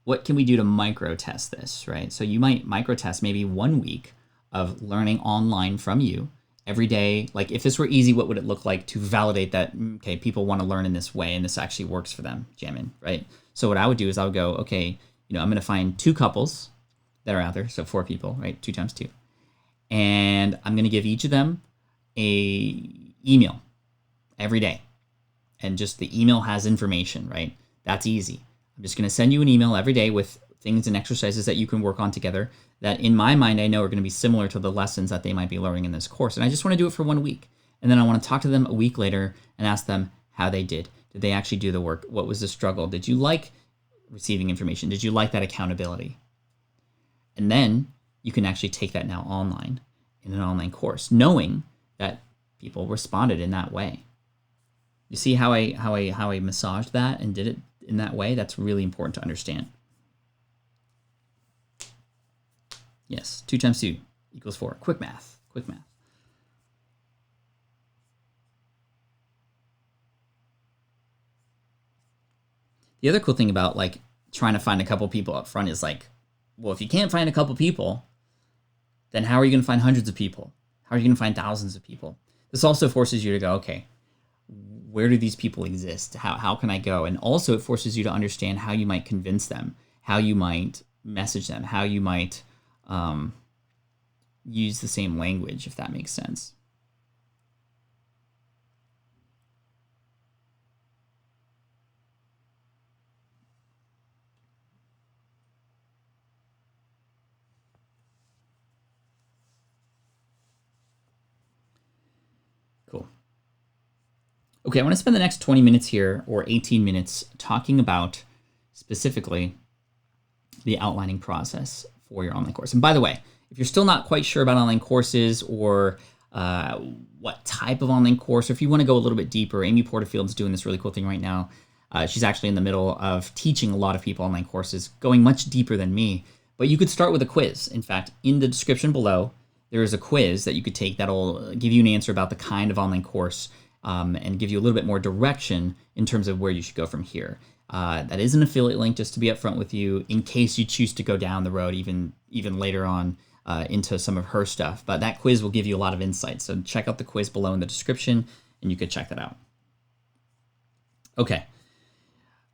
What can we do to micro test this, right? So you might micro test maybe 1 week of learning online from you every day. Like if this were easy, what would it look like to validate that, okay, people want to learn in this way and this actually works for them, Jamin, right? So what I would do is I would go, okay, I'm going to find 2 couples that are out there. So 4 people, right? 2 times 2. And I'm going to give each of them a email every day. And just the email has information, right? That's easy. I'm just going to send you an email every day with things and exercises that you can work on together that in my mind I know are going to be similar to the lessons that they might be learning in this course. And I just want to do it for 1 week. And then I want to talk to them a week later and ask them how they did. Did they actually do the work? What was the struggle? Did you like receiving information? Did you like that accountability? And then you can actually take that now online in an online course, knowing that people responded in that way. You see how I massaged that and did it in that way? That's really important to understand. Yes, 2 times 2 equals 4. Quick math. The other cool thing about trying to find a couple people up front is well, if you can't find a couple people, then how are you going to find hundreds of people? How are you going to find thousands of people? This also forces you to go, okay, where do these people exist? How can I go? And also it forces you to understand how you might convince them, how you might message them, how you might use the same language, if that makes sense. Cool. Okay, I want to spend the next 20 minutes here, or 18 minutes, talking about specifically the outlining process for your online course. And by the way, if you're still not quite sure about online courses or what type of online course, or if you want to go a little bit deeper, Amy Porterfield's doing this really cool thing right now. She's actually in the middle of teaching a lot of people online courses, going much deeper than me. But you could start with a quiz. In fact, in the description below, there is a quiz that you could take that'll give you an answer about the kind of online course and give you a little bit more direction in terms of where you should go from here. That is an affiliate link, just to be upfront with you, in case you choose to go down the road even later on into some of her stuff. But that quiz will give you a lot of insight. So check out the quiz below in the description, and you could check that out. Okay.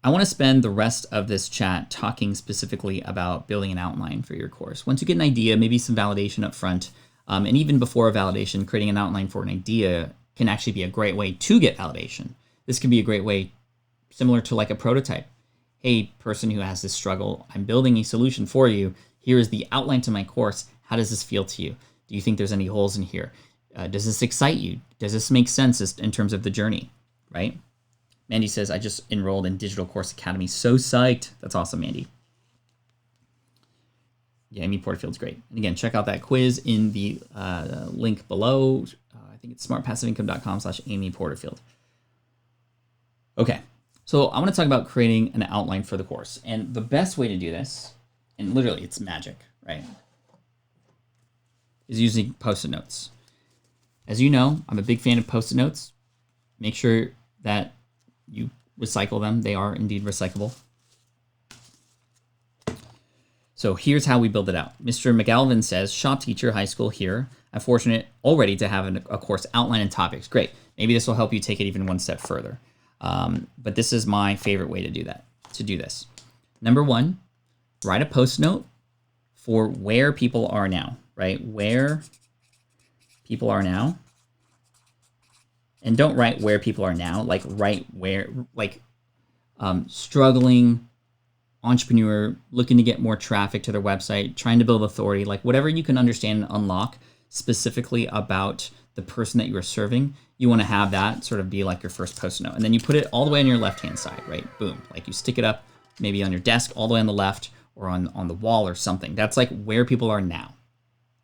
I want to spend the rest of this chat talking specifically about building an outline for your course. Once you get an idea, maybe some validation up front, and even before a validation, creating an outline for an idea can actually be a great way to get validation. This can be a great way, similar to like a prototype. Hey, person who has this struggle, I'm building a solution for you. Here is the outline to my course. How does this feel to you? Do you think there's any holes in here? Does this excite you? Does this make sense in terms of the journey, right? Mandy says, I just enrolled in Digital Course Academy. So psyched. That's awesome, Mandy. Yeah, Amy Porterfield's great. And again, check out that quiz in the link below. I think it's smartpassiveincome.com/Amy Porterfield. Okay, so I want to talk about creating an outline for the course. And the best way to do this, and literally it's magic, right, is using Post-it notes. As you know, I'm a big fan of Post-it notes. Make sure that you recycle them. They are indeed recyclable. So here's how we build it out. Mr. McGalvin says, shop teacher, high school here. I'm fortunate already to have a course outline and topics. Great. Maybe this will help you take it even one step further. But this is my favorite way to do this. Number one, write a post note for where people are now, right? Where people are now. And don't write where people are now, like write where, like struggling entrepreneur, looking to get more traffic to their website, trying to build authority, like whatever you can understand and unlock specifically about the person that you are serving, you want to have that sort of be like your first post note. And then you put it all the way on your left-hand side, right? Boom. Like you stick it up maybe on your desk all the way on the left or on the wall or something. That's like where people are now.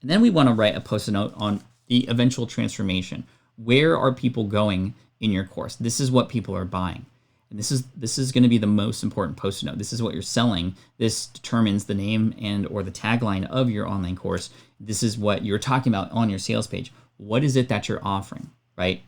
And then we want to write a post-it note on the eventual transformation. Where are people going in your course? This is what people are buying. And this is going to be the most important post-it note. This is what you're selling. This determines the name and or the tagline of your online course. This is what you're talking about on your sales page. What is it that you're offering, right?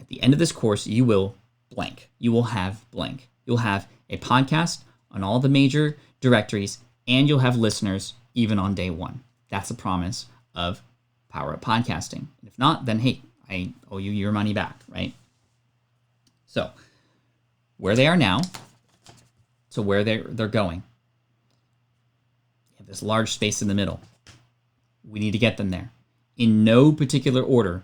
At the end of this course, you will blank. You will have blank. You'll have a podcast on all the major directories, and you'll have listeners even on day one. That's the promise of Power Up Podcasting. And if not, then hey, I owe you your money back, right? So where they are now, so where they're going. You have this large space in the middle. We need to get them there. In no particular order,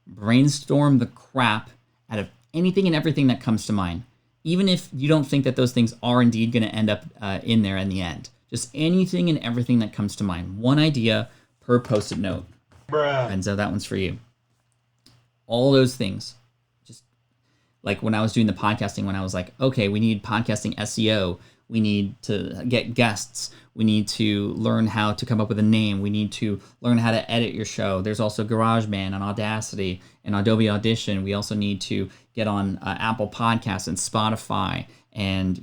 brainstorm the crap out of anything and everything that comes to mind. Even if you don't think that those things are indeed going to end up in there in the end. Just anything and everything that comes to mind. One idea per post-it note. And so that one's for you. All those things. Just like when I was doing the podcasting, when I was like, okay, we need podcasting SEO. We need to get guests. We need to learn how to come up with a name. We need to learn how to edit your show. There's also GarageBand and Audacity and Adobe Audition. We also need to get on Apple Podcasts and Spotify and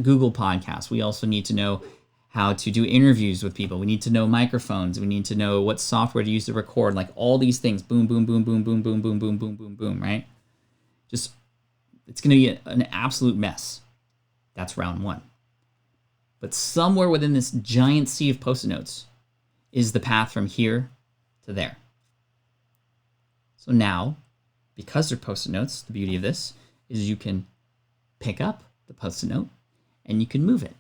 Google Podcasts. We also need to know how to do interviews with people. We need to know microphones. We need to know what software to use to record. Like all these things. Boom, boom, boom, boom, boom, boom, boom, boom, boom, boom, boom, right? Just, it's going to be an absolute mess. That's round one. But somewhere within this giant sea of post-it notes is the path from here to there. So now, because they're post-it notes, the beauty of this is you can pick up the post-it note and you can move it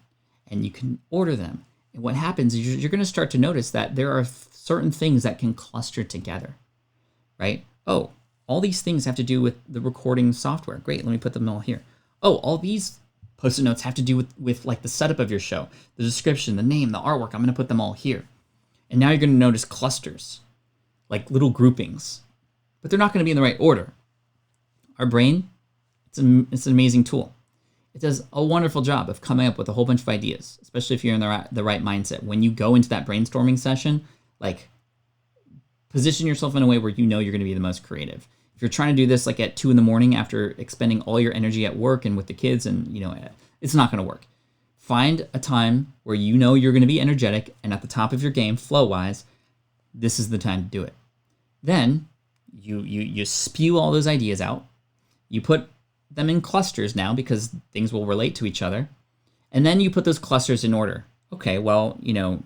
and you can order them. And what happens is you're going to start to notice that there are certain things that can cluster together, right? Oh, all these things have to do with the recording software. Great, let me put them all here. Oh, all these post-it notes have to do with like the setup of your show, the description, the name, the artwork. I'm going to put them all here. And now you're going to notice clusters, like little groupings but they're not going to be in the right order. Our brain, it's an amazing tool. It does a wonderful job of coming up with a whole bunch of ideas, especially if you're in the right mindset. When you go into that brainstorming session, like, position yourself in a way where you know you're going to be the most creative. If you're trying to do this like at 2 a.m. after expending all your energy at work and with the kids, and it's not going to work. Find a time where you know you're going to be energetic and at the top of your game, flow-wise. This is the time to do it. Then you spew all those ideas out. You put them in clusters now because things will relate to each other. And then you put those clusters in order. Okay, well,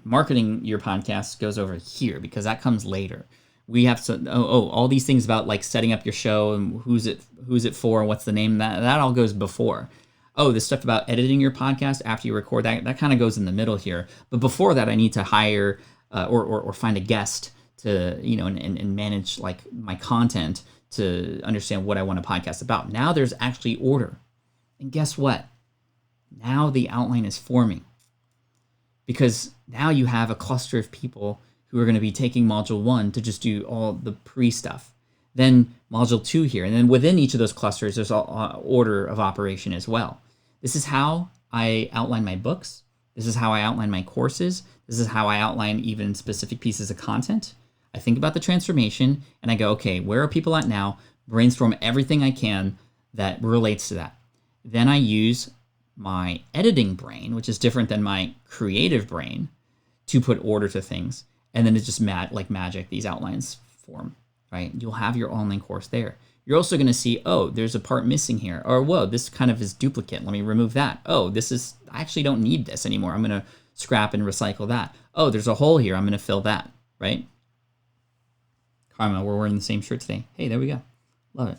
marketing your podcast goes over here because that comes later. We have to, all these things about like setting up your show and who's it for, what's the name, that all goes before. Oh, this stuff about editing your podcast after you record, that kind of goes in the middle here. But before that, I need to hire or find a guest to, and manage like my content to understand what I want to podcast about. Now there's actually order. And guess what? Now the outline is forming. Because now you have a cluster of people who are going to be taking Module 1 to just do all the pre-stuff. Then Module 2 here. And then within each of those clusters, there's an order of operation as well. This is how I outline my books. This is how I outline my courses. This is how I outline even specific pieces of content. I think about the transformation and I go, okay, where are people at now? Brainstorm everything I can that relates to that. Then I use my editing brain, which is different than my creative brain, to put order to things. And then it's just like magic, these outlines form, right? You'll have your online course there. You're also going to see, oh, there's a part missing here. Or, whoa, this kind of is duplicate. Let me remove that. Oh, I actually don't need this anymore. I'm going to scrap and recycle that. Oh, there's a hole here. I'm going to fill that, right? Karma, we're wearing the same shirt today. Hey, there we go. Love it.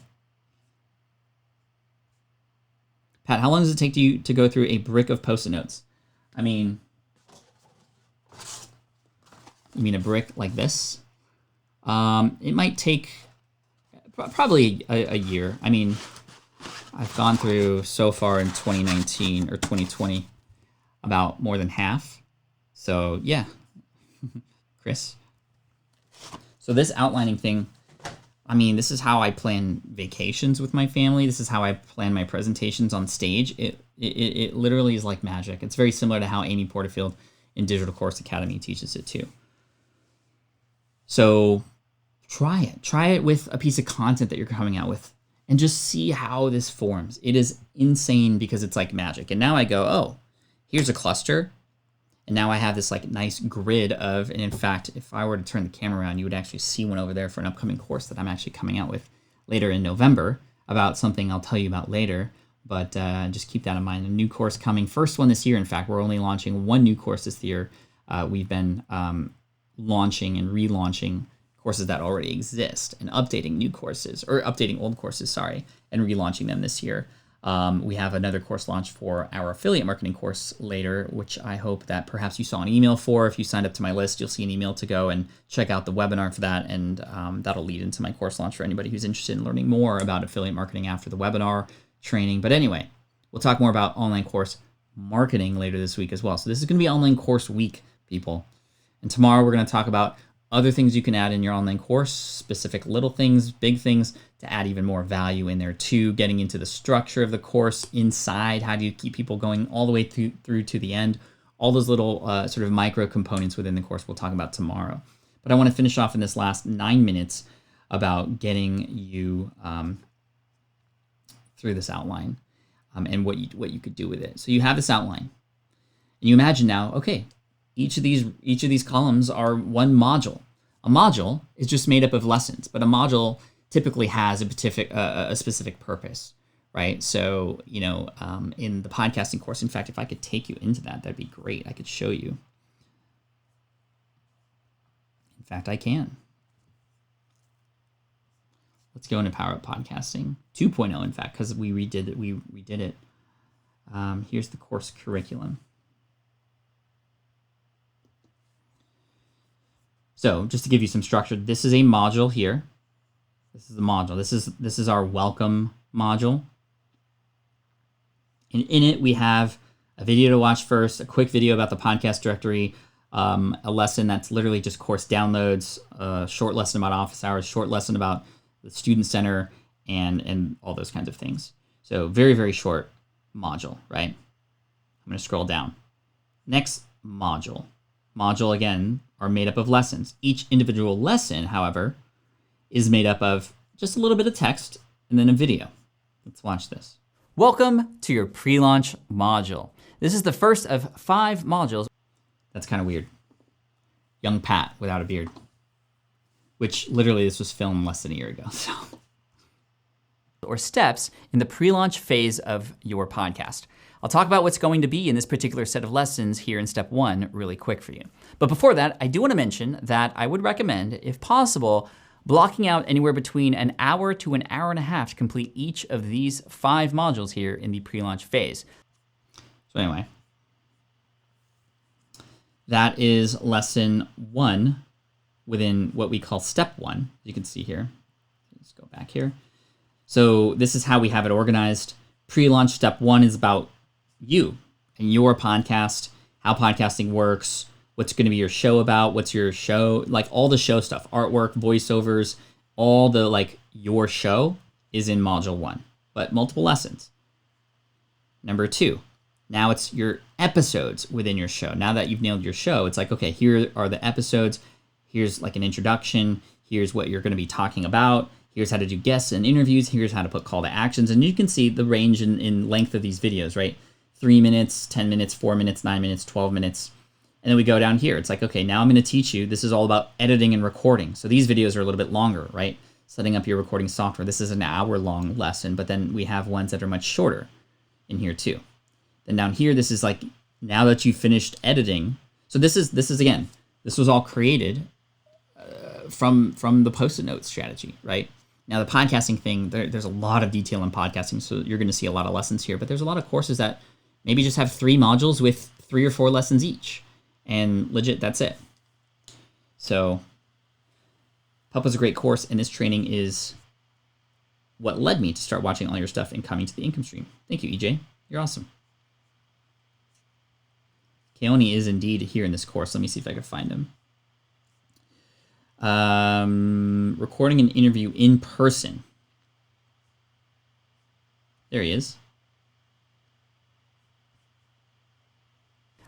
Pat, how long does it take you to go through a brick of Post-it notes? I mean, you mean a brick like this? It might take probably a year. I mean, I've gone through so far in 2019 or 2020 about more than half. So yeah, Chris. So this outlining thing, I mean, this is how I plan vacations with my family. This is how I plan my presentations on stage. It literally is like magic. It's very similar to how Amy Porterfield in Digital Course Academy teaches it too. So try it. Try it with a piece of content that you're coming out with and just see how this forms. It is insane because it's like magic. And now I go, oh, here's a cluster. And now I have this like nice grid of, and in fact, if I were to turn the camera around, you would actually see one over there for an upcoming course that I'm actually coming out with later in November about something I'll tell you about later. But just keep that in mind. A new course coming, first one this year. In fact, we're only launching one new course this year. We've been launching and relaunching courses that already exist and updating new courses, or updating old courses, sorry, and relaunching them this year. We have another course launch for our affiliate marketing course later, which I hope that perhaps you saw an email for. If you signed up to my list, you'll see an email to go and check out the webinar for that, and that'll lead into my course launch for anybody who's interested in learning more about affiliate marketing after the webinar training. But anyway, we'll talk more about online course marketing later this week as well. So this is going to be online course week, people. And tomorrow we're going to talk about other things you can add in your online course, specific little things, big things, to add even more value in there too, getting into the structure of the course inside. How do you keep people going all the way through to the end? All those little sort of micro components within the course we'll talk about tomorrow. But I want to finish off in this last 9 minutes about getting you through this outline and what you could do with it. So you have this outline, and you imagine now, okay, each of these columns are one module. A module is just made up of lessons, but a module typically has a specific purpose, right? So, in the podcasting course, in fact, if I could take you into that, that'd be great. I could show you. In fact, I can. Let's go into Power Up Podcasting 2.0, in fact, because we redid it. We redid it. Here's the course curriculum. So just to give you some structure, this is a module here. This is the module. This is our welcome module. And in it, we have a video to watch first, a quick video about the podcast directory, a lesson that's literally just course downloads, a short lesson about office hours, short lesson about the student center, and all those kinds of things. So very, very short module, right? I'm going to scroll down. Next module. Module, again, are made up of lessons. Each individual lesson, however, is made up of just a little bit of text and then a video. Let's watch this. Welcome to your pre-launch module. This is the first of 5 modules. That's kind of weird. Young Pat without a beard. Which literally this was filmed less than a year ago, so. Or steps in the pre-launch phase of your podcast. I'll talk about what's going to be in this particular set of lessons here in step 1 really quick for you. But before that, I do want to mention that I would recommend, if possible, blocking out anywhere between an hour to an hour and a half to complete each of these 5 modules here in the pre-launch phase. So anyway, that is lesson 1 within what we call step 1. You can see here. Let's go back here. So this is how we have it organized. Pre-launch step 1 is about you and your podcast, how podcasting works, what's going to be your show about, what's your show, like all the show stuff, artwork, voiceovers, all the like your show is in module 1, but multiple lessons. Number 2, now it's your episodes within your show. Now that you've nailed your show, it's like, okay, here are the episodes. Here's like an introduction. Here's what you're going to be talking about. Here's how to do guests and interviews. Here's how to put call to actions. And you can see the range in length of these videos, right? 3 minutes, 10 minutes, 4 minutes, 9 minutes, 12 minutes. And then we go down here. It's like, okay, now I'm going to teach you. This is all about editing and recording. So these videos are a little bit longer, right? Setting up your recording software. This is an hour-long lesson, but then we have ones that are much shorter in here too. Then down here, this is like, now that you've finished editing. So this is again, this was all created from the Post-it note strategy, right? Now the podcasting thing, there's a lot of detail in podcasting, so you're going to see a lot of lessons here, but there's a lot of courses that maybe just have 3 modules with 3 or 4 lessons each. And legit, that's it. So Pup was a great course, and this training is what led me to start watching all your stuff and coming to the income stream. Thank you, EJ. You're awesome. Keone is indeed here in this course. Let me see if I can find him. Recording an interview in person. There he is.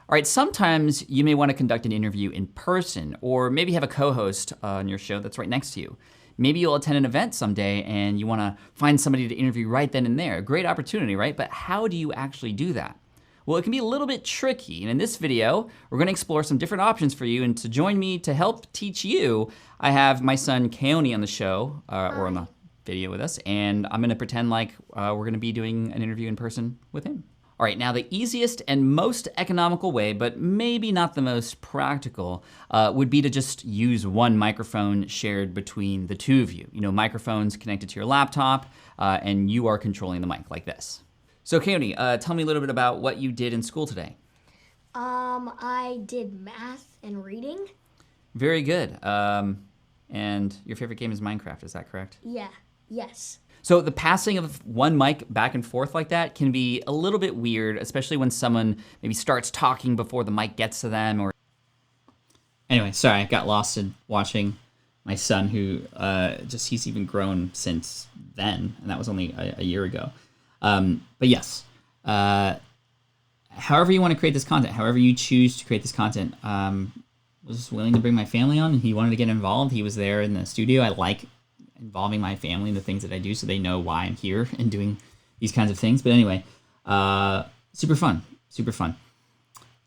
All right, sometimes you may want to conduct an interview in person, or maybe have a co-host on your show that's right next to you. Maybe you'll attend an event someday and you want to find somebody to interview right then and there. A great opportunity, right? But how do you actually do that? Well, it can be a little bit tricky, and in this video, we're going to explore some different options for you, and to join me to help teach you, I have my son Keone on the show, or on the video with us, and I'm going to pretend like we're going to be doing an interview in person with him. All right, now the easiest and most economical way, but maybe not the most practical, would be to just use one microphone shared between the two of you. You know, microphones connected to your laptop, and you are controlling the mic like this. So Keone, tell me a little bit about what you did in school today. I did math and reading. Very good. And your favorite game is Minecraft, is that correct? Yeah, yes. So the passing of one mic back and forth like that can be a little bit weird, especially when someone maybe starts talking before the mic gets to them. Or anyway, sorry, I got lost in watching my son, who he's even grown since then, and that was only a year ago. But yes, however you want to create this content, however you choose to create this content, was willing to bring my family on, and he wanted to get involved. He was there in the studio. I like involving my family in the things that I do, so they know why I'm here and doing these kinds of things. But anyway, super fun.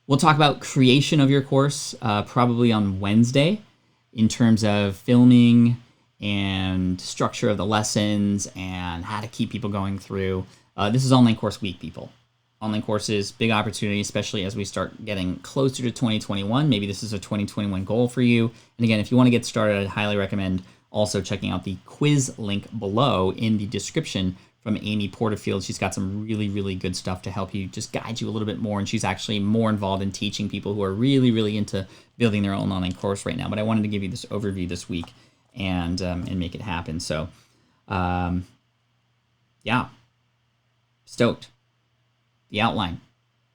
We'll talk about creation of your course probably on Wednesday in terms of filming and structure of the lessons and how to keep people going through. This is online course week, people. Online courses, big opportunity, especially as we start getting closer to 2021. Maybe this is a 2021 goal for you. And again, if you want to get started, I'd highly recommend also checking out the quiz link below in the description from Amy Porterfield. She's got some really, really good stuff to help you, just guide you a little bit more. And she's actually more involved in teaching people who are really, really into building their own online course right now. But I wanted to give you this overview this week and make it happen. So, yeah, stoked. The outline,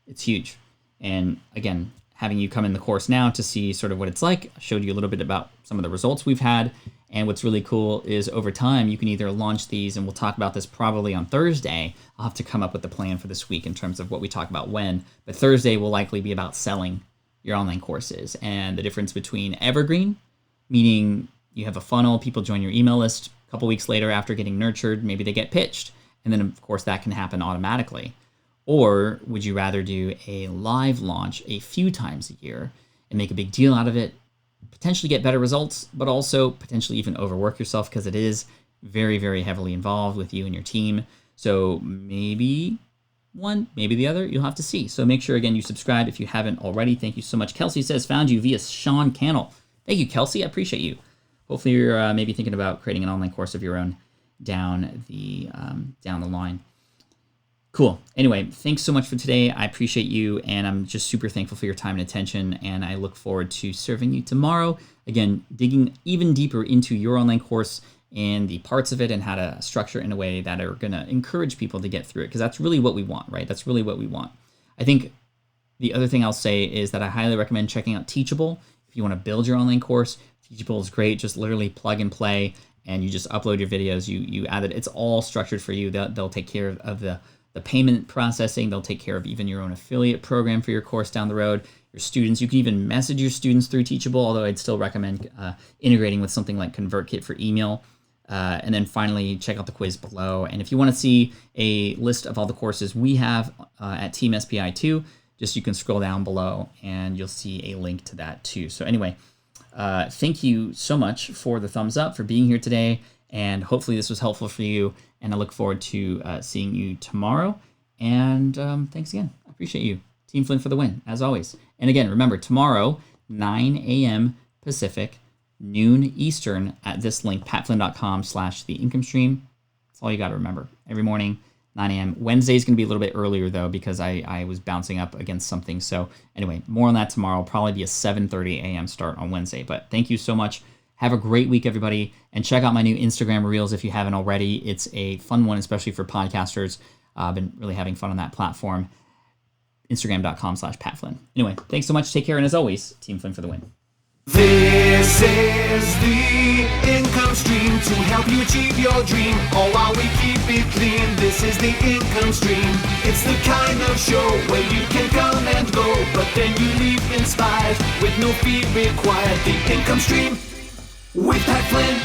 it's huge. And again, having you come in the course now to see sort of what it's like. I showed you a little bit about some of the results we've had. And what's really cool is over time, you can either launch these, and we'll talk about this probably on Thursday. I'll have to come up with the plan for this week in terms of what we talk about when. But Thursday will likely be about selling your online courses and the difference between evergreen, meaning you have a funnel, people join your email list. A couple weeks later after getting nurtured, maybe they get pitched. And then, of course, that can happen automatically. Or would you rather do a live launch a few times a year and make a big deal out of it, potentially get better results, but also potentially even overwork yourself because it is very, very heavily involved with you and your team. So maybe one, maybe the other, you'll have to see. So make sure, again, you subscribe if you haven't already. Thank you so much. Kelsey says, found you via Sean Cannell. Thank you, Kelsey. I appreciate you. Hopefully you're maybe thinking about creating an online course of your own down the line. Cool. Anyway, thanks so much for today. I appreciate you, and I'm just super thankful for your time and attention, and I look forward to serving you tomorrow. Again, digging even deeper into your online course and the parts of it and how to structure it in a way that are going to encourage people to get through it, because that's really what we want, right? That's really what we want. I think the other thing I'll say is that I highly recommend checking out Teachable. If you want to build your online course, Teachable is great. Just literally plug and play, and you just upload your videos. You add it. It's all structured for you. They'll take care of the payment processing. They'll take care of even your own affiliate program for your course down the road. Your students, you can even message your students through Teachable, although I'd still recommend integrating with something like ConvertKit for email. And then finally, check out the quiz below. And if you want to see a list of all the courses we have at Team SPI 2, just you can scroll down below and you'll see a link to that too. So anyway, thank you so much for the thumbs up, for being here today. And hopefully this was helpful for you. And I look forward to seeing you tomorrow. And thanks again. I appreciate you. Team Flynn for the win, as always. And again, remember, tomorrow, 9 a.m. Pacific, noon Eastern, at this link, patflynn.com/theincomestream. That's all you got to remember. Every morning, 9 a.m. Wednesday is going to be a little bit earlier, though, because I was bouncing up against something. So anyway, more on that tomorrow. Probably be a 7:30 a.m. start on Wednesday. But thank you so much. Have a great week, everybody, and check out my new Instagram Reels if you haven't already. It's a fun one, especially for podcasters. I've been really having fun on that platform. Instagram.com/PatFlynn. Anyway, thanks so much. Take care, and as always, Team Flynn for the win. This is the income stream to help you achieve your dream. All while we keep it clean. This is the income stream. It's the kind of show where you can come and go, but then you leave inspired with no fee required. The income stream with Pat Flynn.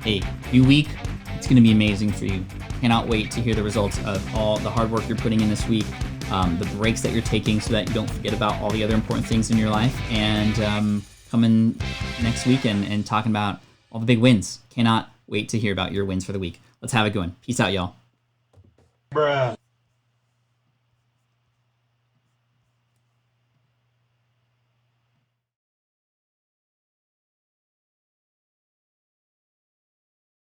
Hey, new week. It's going to be amazing for you. Cannot wait to hear the results of all the hard work you're putting in this week, the breaks that you're taking so that you don't forget about all the other important things in your life, and coming next week and talking about all the big wins. Cannot wait to hear about your wins for the week. Let's have it going. Peace out, y'all. Bruh.